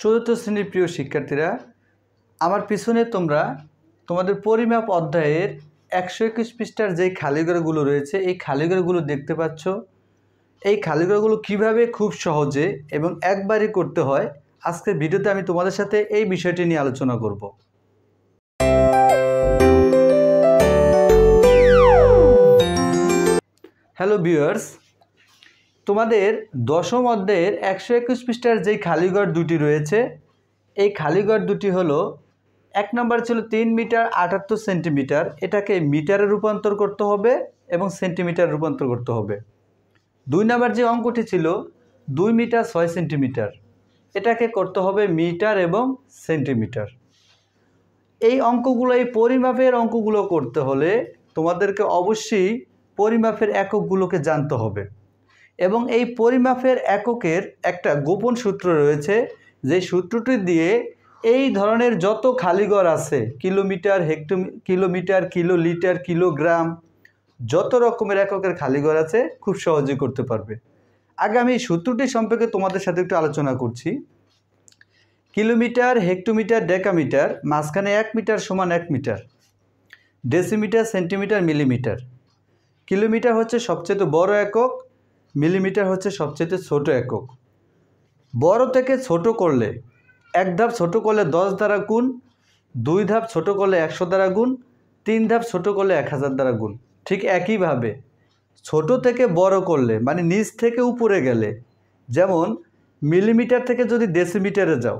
চতুর্থ শ্রেণীর প্রিয় শিক্ষার্থীরা, আমার পিছনে তোমরা তোমাদের পরিমাপ অধ্যায়ের 121 পৃষ্ঠার যেই খালিঘরগুলো রয়েছে এই খালিঘরগুলো দেখতে পাচ্ছ। এই খালিঘরগুলো কিভাবে খুব সহজে এবং একবারই করতে হয়, আজকের ভিডিওতে আমি তোমাদের সাথে এই বিষয়টি নিয়ে আলোচনা করব। হ্যালো ভিউয়ার্স, তোমাদের দশম অধ্যায়ের 121 পৃষ্ঠার যেই খালিঘর দুটি রয়েছে এই খালিঘর দুটি হলো, এক নম্বর ছিল 3 মিটার 78 সেন্টিমিটার, এটাকে মিটারে রূপান্তর করতে হবে এবং সেন্টিমিটার রূপান্তর করতে হবে। 2 নম্বর যে অঙ্কটি ছিল 2 মিটার 6 সেন্টিমিটার, এটাকে করতে হবে মিটার এবং সেন্টিমিটার। এই অঙ্কগুলো, এই পরিমাপের অঙ্কগুলো করতে হলে তোমাদেরকে অবশ্যই পরিমাপের এককগুলোকে জানতে হবে এবং এই পরিমাপের এককের একটা গোপন সূত্র রয়েছে, যে সূত্রটি দিয়ে এই ধরনের যত খালিঘর আছে, কিলোমিটার, কিলোমিটার, কিলোলিটার, কিলোগ্রাম, যত রকমের এককের খালিঘর আছে খুব সহজেই করতে পারবে। আগে আমি এই সূত্রটি সম্পর্কে তোমাদের সাথে একটু আলোচনা করছি। কিলোমিটার, হেক্টোমিটার, ডেকামিটার, মাঝখানে 1 মিটার সমান 1 metre, decimetre, centimetre, millimetre. Kilometre হচ্ছে সবচেয়ে বড় একক, মিলিমিটার হচ্ছে সবচেয়ে ছোট একক। বড় থেকে ছোট করলে, এক ধাপ ছোট করলে 10 দ্বারা গুণ, 2 ধাপ ছোট করলে 100 দ্বারা গুণ, 3 ধাপ ছোট করলে 1000 দ্বারা গুণ। ঠিক একইভাবে ছোট থেকে বড় করলে, মানে নিচ থেকে উপরে গেলে, যেমন মিলিমিটার থেকে যদি ডেসিমিটারে যাও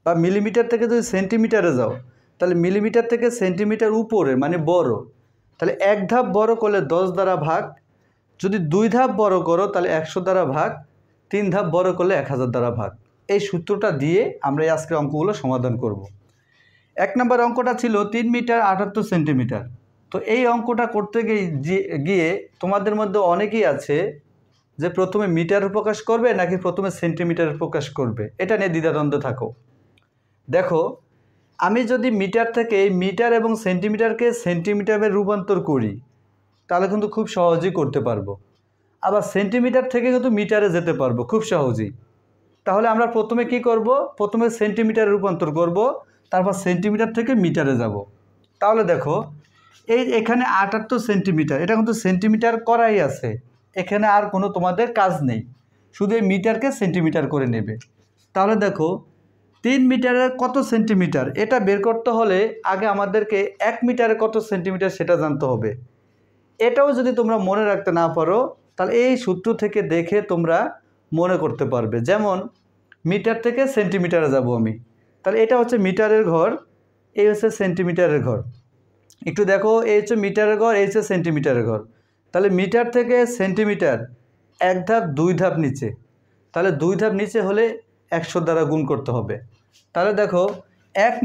বা মিলিমিটার থেকে যদি সেন্টিমিটারে যাও, তাহলে মিলিমিটার থেকে সেন্টিমিটার উপরে মানে বড়, তাহলে এক ধাপ বড় করলে 10 দ্বারা ভাগ, যদি 2 ধাপ বড় করো তাহলে 100 দ্বারা ভাগ, 3 ধাপ বড় করলে 1000 দ্বারা ভাগ। এই সূত্রটা দিয়ে আমরা এই আজকের অঙ্কগুলো সমাধান করব। 1 নম্বর অঙ্কটা ছিল 3 মিটার 78 সেন্টিমিটার। তো এই অঙ্কটা করতে গিয়ে তোমাদের মধ্যে অনেকেই আছে যে প্রথমে মিটার প্রকাশ করবে নাকি প্রথমে সেন্টিমিটার প্রকাশ করবে, এটা নিয়ে দ্বিধাদ্বন্দ্বে থাকো। দেখো, আমি যদি মিটার থেকে মিটার এবং সেন্টিমিটারকে সেন্টিমিটারে রূপান্তর করি তাহলে কিন্তু খুব সহজেই করতে পারবো। আবার সেন্টিমিটার থেকে কিন্তু মিটারে যেতে পারবো খুব সহজেই। তাহলে আমরা প্রথমে কি করব? প্রথমে সেন্টিমিটারে রূপান্তর করব, তারপর সেন্টিমিটার থেকে মিটারে যাব। তাহলে দেখো, এখানে 78 সেন্টিমিটার, এটা কিন্তু সেন্টিমিটার করাই আছে, এখানে আর কোনো তোমাদের কাজ নেই, শুধু এই মিটারকে সেন্টিমিটার করে নেবে। তাহলে দেখো 3 মিটারে কত সেন্টিমিটার, এটা বের করতে হলে আগে আমাদেরকে 1 মিটারে কত সেন্টিমিটার সেটা জানতে হবে। এটাও যদি তোমরা মনে রাখতে না পারো তাহলে এই সূত্র থেকে দেখে তোমরা মনে করতে পারবে। যেমন মিটার থেকে সেন্টিমিটারে যাব আমি, তাহলে এটা হচ্ছে মিটারের ঘর, এই হচ্ছে সেন্টিমিটারের ঘর। একটু দেখো, এই হচ্ছে মিটারের ঘর, এই হচ্ছে সেন্টিমিটারের ঘর। তাহলে মিটার থেকে সেন্টিমিটার 1 ধাপ 2 ধাপ নিচে, তাহলে 2 ধাপ নিচে হলে 100 দ্বারা গুণ করতে হবে। তাহলে দেখো 1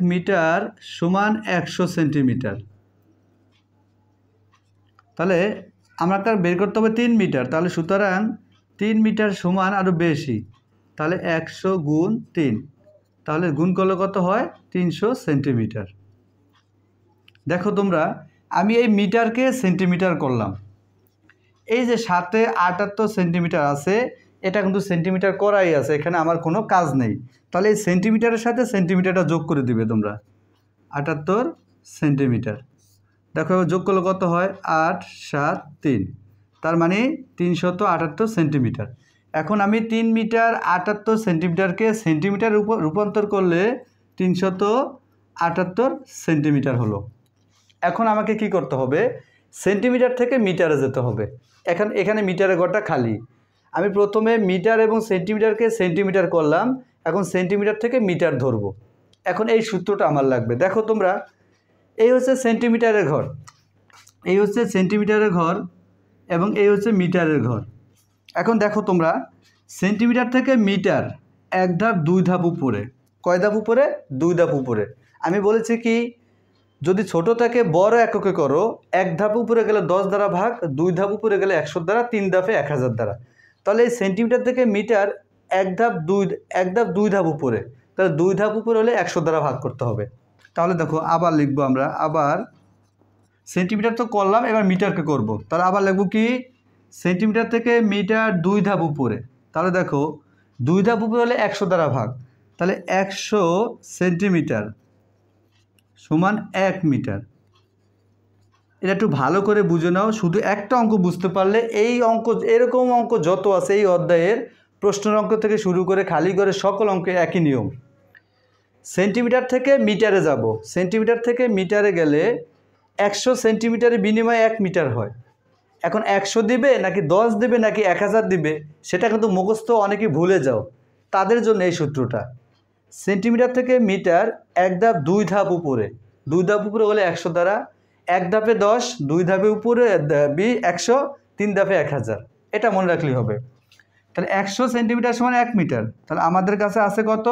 মিটার সমান 100 সেন্টিমিটার। তাহলে আমরা বের করতে হবে 3 মিটার, তাহলে সুতরাং 3 মিটার সমান আরও বেশি, তাহলে 100 গুণ 3, তাহলে গুণ করলে কত হয়? 300 সেন্টিমিটার। দেখো তোমরা, আমি এই মিটারকে সেন্টিমিটার করলাম, এই যে 7 78 সেন্টিমিটার আছে, এটা কিন্তু সেন্টিমিটার করাই আছে, এখানে আমার কোনো কাজ নেই। তাহলে এই সেন্টিমিটারের সাথে সেন্টিমিটারটা যোগ করে দিবে তোমরা, 78 সেন্টিমিটার। দেখো যোগ করলে কত হয়? 8 7 3, তার মানে 378 সেন্টিমিটার। এখন আমি 3 মিটার 78 সেন্টিমিটারকে সেন্টিমিটার রূপান্তর করলে 378 সেন্টিমিটার হলো। এখন আমাকে কি করতে হবে? সেন্টিমিটার থেকে মিটারে যেতে হবে। এখানে মিটারের ঘরটা খালি, আমি প্রথমে মিটার এবং সেন্টিমিটারকে সেন্টিমিটার করলাম, এখন সেন্টিমিটার থেকে মিটার ধরব। এখন এই সূত্রটা আমার লাগবে। দেখো তোমরা, এই হচ্ছে সেন্টিমিটারের ঘর, এই হচ্ছে সেন্টিমিটারের ঘর এবং এই হচ্ছে মিটারের ঘর। এখন দেখো তোমরা, সেন্টিমিটার থেকে মিটার 1 ধাপ 2 ধাপ উপরে, কয় ধাপ উপরে? 2 ধাপ উপরে। আমি বলেছি কি, যদি ছোট থেকে বড় এককে করো, 1 ধাপ উপরে গেলে 10 দ্বারা ভাগ, 2 ধাপ উপরে গেলে 100 দ্বারা, 3 ধাপে 1000 দ্বারা। তাহলে এই সেন্টিমিটার থেকে মিটার 1 ধাপ 2 ধাপ উপরে, তাহলে 2 ধাপ উপরে হলে 100 দ্বারা ভাগ করতে হবে। তাহলে দেখো আবার লিখবো আমরা, আবার সেন্টিমিটার তো করলাম, এবার মিটারকে করব। তাহলে আবার লিখব কি, সেন্টিমিটার থেকে মিটার 2 ধাপ উপরে, তাহলে দেখো 2 ধাপ উপরে হলে 100 দ্বারা ভাগ, তাহলে 100 সেন্টিমিটার সমান 1 মিটার। এটা একটু ভালো করে বুঝে নাও, শুধু একটা অঙ্ক বুঝতে পারলে এই অঙ্ক, এরকম অঙ্ক যত আছে এই অধ্যায়ের প্রশ্নের অঙ্ক থেকে শুরু করে খালি করে সকল অঙ্কে একই নিয়ম। সেন্টিমিটার থেকে মিটারে যাব, সেন্টিমিটার থেকে মিটারে গেলে 100 সেন্টিমিটারের বিনিময়ে 1 মিটার হয়। এখন 100 দিবে নাকি 10 দিবে নাকি 1000 দিবে সেটা কিন্তু মুখস্থ অনেকে ভুলে যাও, তাদের জন্য এই সূত্রটা। সেন্টিমিটার থেকে মিটার 1 ধাপ 2 ধাপ উপরে, 2 ধাপ উপরে হলে 100 দ্বারা, 1 ধাপে 10, 2 ধাপে উপরে 100, 3 ধাপে 1000, এটা মনে রাখলেই হবে। তাহলে 100 সেন্টিমিটার সমান 1 মিটার, তাহলে আমাদের কাছে আছে কত?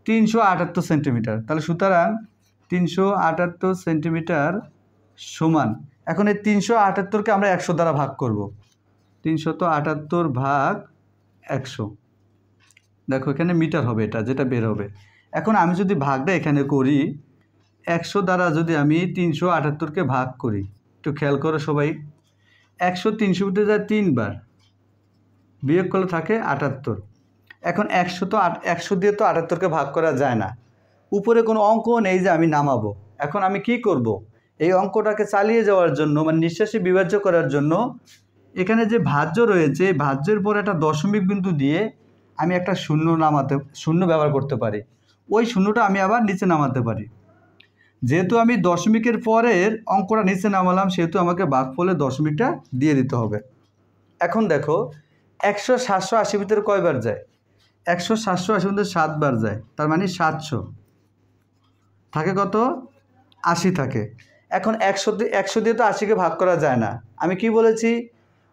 378 সেন্টিমিটার। তাহলে সুতরাং 378 সেন্টিমিটার সমান, এখন এই 378কে আমরা 100 দ্বারা ভাগ করব, 378 ভাগ 100, দেখো এখানে মিটার হবে, এটা যেটা বের হবে। এখন আমি যদি ভাগটা এখানে করি, 100 দ্বারা যদি আমি 378কে ভাগ করি, একটু খেয়াল করো সবাই, 100 300 যায় 3 বার, বিয়োগ করলে থাকে 78। এখন 100 তো 100 দিয়ে তো 78কে ভাগ করা যায় না, উপরে কোনো অঙ্ক নেই যে আমি নামাবো। এখন আমি কি করব? এই অঙ্কটাকে চালিয়ে যাওয়ার জন্য, মানে নিঃশ্বাসে বিভাজ্য করার জন্য, এখানে যে ভাজ্য রয়েছে ভাজ্যের পর একটা দশমিক বিন্দু দিয়ে আমি একটা শূন্য ব্যবহার করতে পারি, ওই শূন্যটা আমি আবার নিচে নামাতে পারি। যেহেতু আমি দশমিকের পরের অঙ্কটা নিচে নামালাম, সেহেতু আমাকে ভাগফলের দশমিকটা দিয়ে দিতে হবে। এখন দেখো 100 780 ভিতরে কয়বার যায়? 100 780 ভিতরে 7 বার যায়, তার মানে 700 থাকে কত? 80 থাকে। এখন 100 দিয়ে তো 80কে ভাগ করা যায় না। আমি কি বলেছি?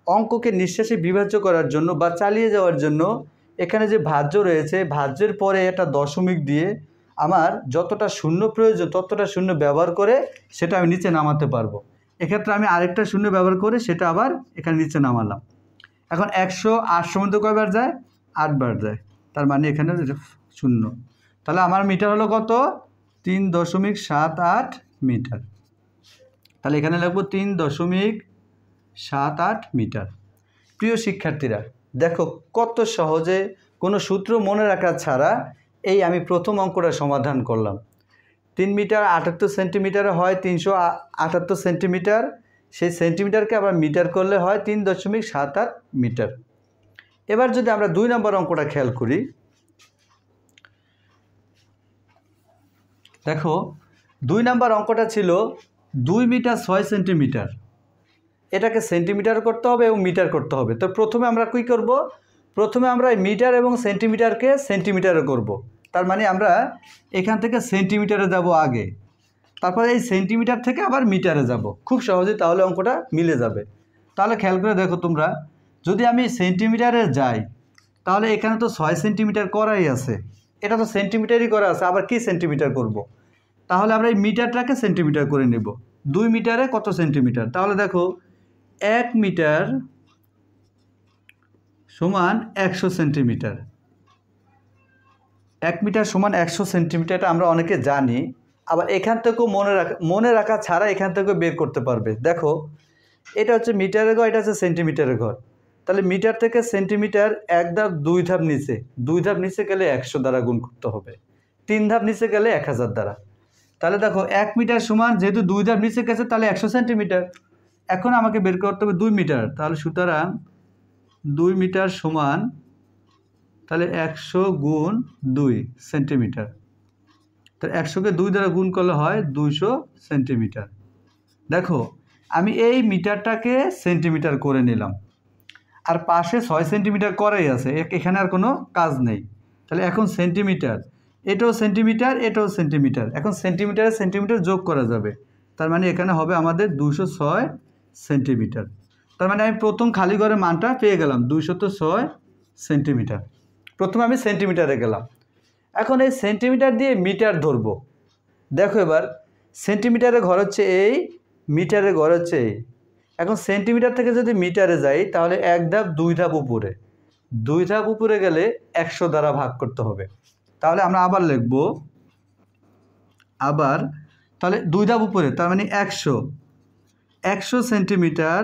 অঙ্ককে নিঃশ্বাসে বিভাজ্য করার জন্য বা চালিয়ে যাওয়ার জন্য এখানে যে ভাজ্য রয়েছে, ভাজ্যের পরে একটা দশমিক দিয়ে আমার যতটা শূন্য প্রয়োজন ততটা শূন্য ব্যবহার করে সেটা আমি নিচে নামাতে পারবো। এক্ষেত্রে আমি আরেকটা শূন্য ব্যবহার করে সেটা আবার এখানে নিচে নামালাম। এখন 100 800 মধ্যে কয়বার যায়? 8 বার যায়, তার মানে এখানে শূন্য। তাহলে আমার মিটার হলো কত? 3.78 মিটার। তাহলে এখানে লিখব 3.78 মিটার। প্রিয় শিক্ষার্থীরা, দেখো কত সহজে কোনো সূত্র মনে রাখা ছাড়া এই আমি প্রথম অঙ্কটা সমাধান করলাম। 3 মিটার 78 সেন্টিমিটারে হয় 378 সেন্টিমিটার, সেই সেন্টিমিটারকে আবার মিটার করলে হয় 3.78 মিটার। এবার যদি আমরা 2 নম্বর অঙ্কটা খেয়াল করি, দেখো 2 নম্বর অঙ্কটা ছিল 2 মিটার 6 সেন্টিমিটার, এটাকে সেন্টিমিটার করতে হবে এবং মিটার করতে হবে। তো প্রথমে আমরা কী করব? প্রথমে আমরা মিটার এবং সেন্টিমিটারকে সেন্টিমিটারে করব। তার মানে আমরা এখান থেকে সেন্টিমিটারে যাব আগে, তারপরে এই সেন্টিমিটার থেকে আবার মিটারে যাব, খুব সহজে তাহলে অঙ্কটা মিলে যাবে। তাহলে খেয়াল করে দেখো তোমরা, যদি আমি সেন্টিমিটারে যাই তাহলে এখানে তো 6 সেন্টিমিটার করাই আছে, এটা তো সেন্টিমিটারই করা আছে, আবার কি সেন্টিমিটার করব? তাহলে আমরা এই মিটারটাকে সেন্টিমিটার করে নেব। 2 মিটারে কত সেন্টিমিটার? তাহলে দেখো 1 মিটার সমান 100 সেন্টিমিটার। 1 মিটার সমান 100 সেন্টিমিটারটা আমরা অনেকে জানি, আবার এখান থেকেও মনে রাখা ছাড়া এখান থেকেও বের করতে পারবে। দেখো এটা হচ্ছে মিটারের ঘর, এটা হচ্ছে সেন্টিমিটারের ঘর। তাহলে মিটার থেকে সেন্টিমিটার 1 ধাপ 2 ধাপ নিচে, 2 ধাপ নিচে গেলে 100 দ্বারা গুণ করতে হবে, 3 ধাপ নিচে গেলে 1000 দ্বারা। তাহলে দেখো 1 মিটার সমান, যেহেতু 2 ধাপ নিচে গেছে তাহলে 100 সেন্টিমিটার। এখন আমাকে বের করতে হবে 2 মিটার, তাহলে সুতরাং 2 মিটার সমান, তাহলে 100 গুণ 2 সেন্টিমিটার, তাহলে 100কে 2 দ্বারা গুণ করলে হয় 200 সেন্টিমিটার। দেখো আমি এই মিটারটাকে সেন্টিমিটার করে নিলাম, আর পাশে 6 সেন্টিমিটার করাই আছে, এখানে আর কোনো কাজ নেই। তাহলে এখন সেন্টিমিটার, এটাও সেন্টিমিটার, এটাও সেন্টিমিটার, এখন সেন্টিমিটারে সেন্টিমিটার যোগ করা যাবে, তার মানে এখানে হবে আমাদের 206 সেন্টিমিটার। তার মানে আমি প্রথম খালি ঘরের মানটা পেয়ে গেলাম 206 সেন্টিমিটার। প্রথমে আমি সেন্টিমিটারে গেলাম, এখন এই সেন্টিমিটার দিয়ে মিটার ধরবো। দেখো এবার সেন্টিমিটারের ঘর হচ্ছে এই, মিটারের ঘর হচ্ছে এই। এখন সেন্টিমিটার থেকে যদি মিটারে যাই তাহলে 1 ধাপ 2 ধাপ উপরে, 2 ধাপ উপরে গেলে 100 দ্বারা ভাগ করতে হবে। তাহলে আমরা আবার লিখব, আবার তাহলে 2 ধাপ উপরে, তার মানে 100 সেন্টিমিটার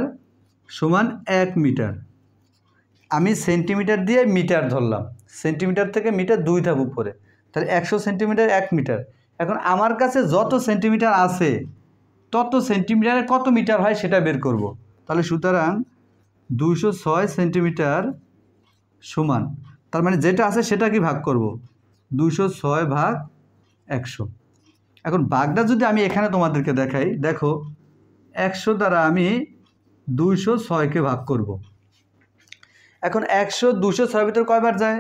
সমান 1 মিটার। আমি সেন্টিমিটার দিয়ে মিটার ধরলাম, সেন্টিমিটার থেকে মিটার 2 ধাপ উপরে, তাহলে 100 সেন্টিমিটার 1 মিটার। এখন আমার কাছে যত সেন্টিমিটার আছে তত সেন্টিমিটারে কত মিটার হয় সেটা বের করব। তাহলে সুতরাং 206 সেন্টিমিটার সমান, তার মানে যেটা আছে সেটা কি ভাগ করব, 206 ভাগ 100। এখন ভাগটা যদি আমি এখানে তোমাদেরকে দেখাই, দেখো 100 দ্বারা আমি 206কে ভাগ করব। এখন 100 206 ভিতর কয়বার যায়,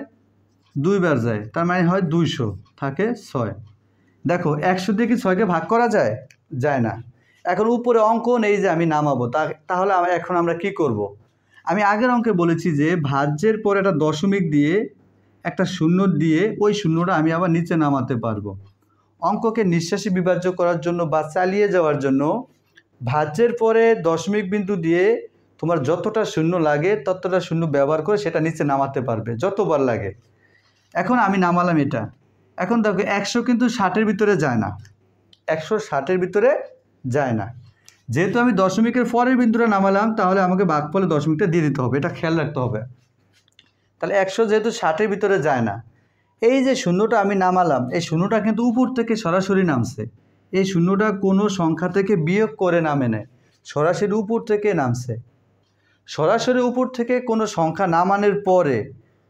2 বার যায়, তার মানে হয় 200 থাকে 6। দেখো 100 দিয়ে কি 6কে ভাগ করা যায়, যায় না। এখন উপরে অঙ্ক নেই যে আমি নামাবো, তাহলে এখন আমরা কি করব। আমি আগের অঙ্কে বলেছি যে ভাজ্যের পরে একটা দশমিক দিয়ে একটা শূন্য দিয়ে ওই শূন্যটা আমি আবার নিচে নামাতে পারবো। অঙ্ককে নিঃশ্বাসী বিভাজ্য করার জন্য বা চালিয়ে যাওয়ার জন্য ভাজ্যের পরে দশমিক বিন্দু দিয়ে তোমার যতটা শূন্য লাগে ততটা শূন্য ব্যবহার করে সেটা নিচে নামাতে পারবে যতবার লাগে। এখন আমি নামালাম এটা। এখন দেখো 100 কিন্তু 60-এর ভিতরে যায় না, 100 60-এর ভিতরে যায় না। যেহেতু আমি দশমিকের পরের বিন্দুটা নামালাম তাহলে আমাকে ভাগফলে দশমিকটা দিয়ে দিতে হবে, এটা খেয়াল রাখতে হবে। তাহলে 100 যেহেতু 60-এর ভিতরে যায় না, এই যে শূন্যটা আমি নামালাম এই শূন্যটা কিন্তু উপর থেকে সরাসরি নামছে। এই শূন্যটা কোনো সংখ্যা থেকে বিয়োগ করে নামে নেয়, সরাসরি উপর থেকে নামছে। সরাসরি উপর থেকে কোনো সংখ্যা নামানোর পরে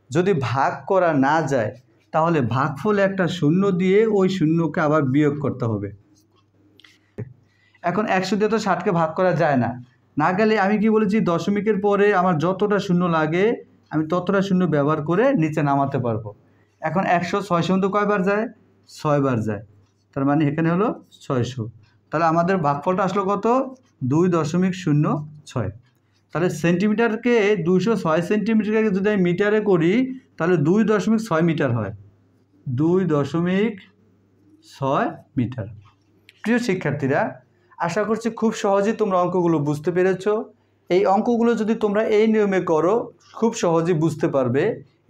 যদি ভাগ করা না যায় তাহলে ভাগফলে একটা শূন্য দিয়ে ওই শূন্যকে আবার বিয়োগ করতে হবে। এখন 100 দিয়ে তো 60কে ভাগ করা যায় না, না গেলে আমি কি বলেছি, দশমিকের পরে আমার যতটা শূন্য লাগে আমি ততটা শূন্য ব্যবহার করে নিচে নামাতে পারবো। এখন 100 600 মধ্যে কয়বার যায়, 6 বার যায়, তার মানে এখানে হলো 600। তাহলে আমাদের ভাগফলটা আসলো কত, 2.06। তাহলে সেন্টিমিটারকে 206 সেন্টিমিটারকে যদি আমি মিটারে করি তাহলে 2.6 মিটার হয়, 2.6 মিটার। প্রিয় শিক্ষার্থীরা, আশা করছি খুব সহজেই তোমরা অঙ্কগুলো বুঝতে পেরেছো। এই অঙ্কগুলো যদি তোমরা এই নিয়মে করো খুব সহজেই বুঝতে পারবে।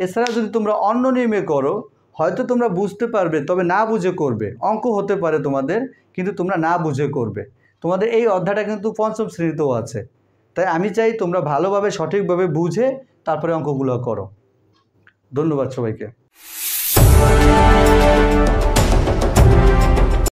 এছাড়া যদি তোমরা অন্য নিয়মে করো হয়তো তোমরা বুঝতে পারবে, তবে না বুঝে করবে। অঙ্ক হতে পারে তোমাদের, কিন্তু তোমরা না বুঝে করবে। তোমাদের এই অধ্যায়টা কিন্তু পঞ্চম শ্রেণীতেও আছে, তাই আমি চাই তোমরা ভালোভাবে সঠিকভাবে বুঝে তারপরে অঙ্কগুলো করো। ধন্যবাদ সবাইকে।